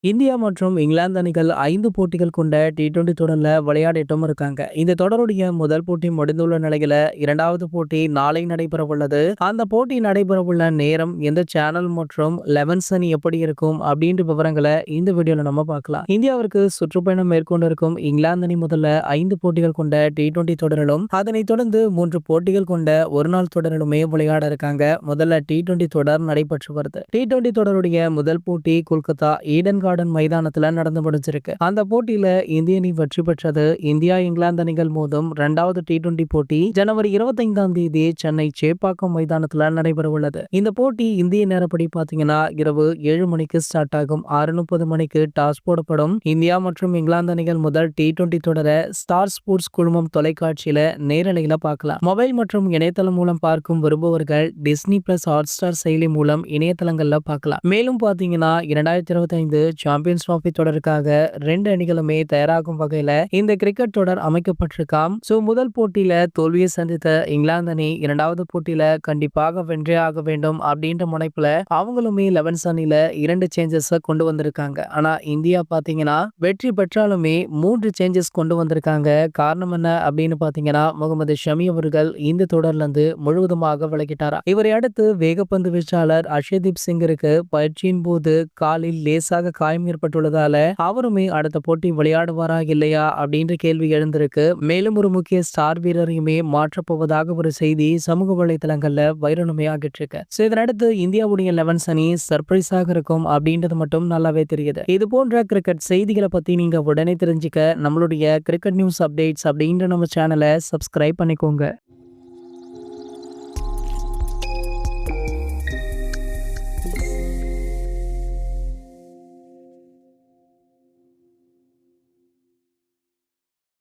India மற்றும் இங்கிலாந்து அணிகள் 5 போட்டிகள் கொண்ட T20 தொடர்ல விளையாடிட்டும் இருக்காங்க. இந்த தொடருடைய முதல் போட்டி முடிந்துள்ள நிலையில 2வது போட்டி நாளை நடைபெறவுள்ளது. அந்த போட்டி நடைபெறவுள்ள நேரம், எந்த சேனல் மற்றும் லெவன்ஸ் அணி எப்படி இருக்கும் அப்படின்ற விவரங்களை இந்த வீடியோல நம்ம பார்க்கலாம். இந்தியாவிற்கு சுற்றுப்பயணம் மேற்கொண்டிருக்கும் இங்கிலாந்து அணி முதல்ல 5 போட்டிகள் கொண்ட T20 தொடரிலும், அதனைத் தொடர்ந்து 3 போட்டிகள் கொண்ட ஒருநாள் தொடரிலுமே விளையாட இருக்காங்க. முதல்ல T20 தொடர் நடைபெற்று வருது. T20 தொடருடைய முதல் போட்டி கொல்கத்தா ஈடன் கார்டன் மைதானத்துல நடந்து முடிஞ்சிருக்கு. அந்த போட்டியில இந்திய அணி வெற்றி பெற்றது. இந்தியா இங்கிலாந்து அணிகள் மோதும் 2வது T20 போட்டி ஜனவரி 25ஆம் தேதி சென்னை சேப்பாக்கம் மைதானத்துல நடைபெற உள்ளது. இந்த போட்டி இந்திய நேரப்படி பாத்தீங்கன்னா இரவு 7 மணிக்கு ஸ்டார்ட் ஆகும். 6:30 மணிக்கு டாஸ் போடப்படும். இந்தியா மற்றும் இங்கிலாந்து அணிகள் முதல் T20 தொடர ஸ்டார் ஸ்போர்ட்ஸ் குழுமம் தொலைக்காட்சியில நேரலையில பார்க்கலாம். மொபைல் மற்றும் இணையதளம் மூலம் பார்க்கும் விரும்புவர்கள் டிஸ்னி பிளஸ் ஹாட்ஸ்டார் செயலி மூலம் இணையதளங்கள்ல பார்க்கலாம். மேலும் பாத்தீங்கன்னா 2025 சாம்பியன்ஸ் டிராபி தொடருக்காக 2 அணிகளுமே தயாராகும் வகையில இந்த கிரிக்கெட் தொடர் அமைக்கப்பட்டிருக்காம். முதல் போட்டியில தோல்வியை சந்தித்த இங்கிலாந்து அணி 2வது போட்டியில கண்டிப்பாக வென்றே ஆக வேண்டும் அப்படின்ற முனைப்புல அவங்களுமே 11 அணியில 2 சேஞ்சஸ் கொண்டு வந்திருக்காங்க. ஆனா இந்தியா பாத்தீங்கன்னா வெற்றி பெற்றாலுமே 3 சேஞ்சஸ் கொண்டு வந்திருக்காங்க. காரணம் என்ன அப்படின்னு பாத்தீங்கன்னா, முகமது ஷமி அவர்கள் இந்த தொடர்ல இருந்து முழுவதுமாக விலகிட்டாரா. இவரை அடுத்து வேகப்பந்து வீச்சாளர் அர்ஷதீப் சிங்கிற்கு பயிற்சியின் போது காலில் லேசாக காயம் ஏற்பட்டுள்ளதால அவருமே அடுத்த போட்டி விளையாடுவாரா இல்லையா அப்படின்ற கேள்வி எழுந்திருக்கு. மேலும் ஒரு முக்கிய ஸ்டார் வீரரையுமே மாற்றப்போவதாக ஒரு செய்தி சமூக வலைதளங்கள்ல வைரலுமே ஆகிட்டு இருக்கு. இதனடுத்து இந்தியாவுடைய 11 அணி சர்ப்ரைஸாக இருக்கும் அப்படின்றது மட்டும் நல்லாவே தெரியுது. இது போன்ற கிரிக்கெட் செய்திகளை பத்தி நீங்க உடனே தெரிஞ்சுக்க நம்மளுடைய கிரிக்கெட் நியூஸ் அப்டேட்ஸ் அப்படின்ற நம்ம சேனலை சப்ஸ்கிரைப் பண்ணிக்கோங்க.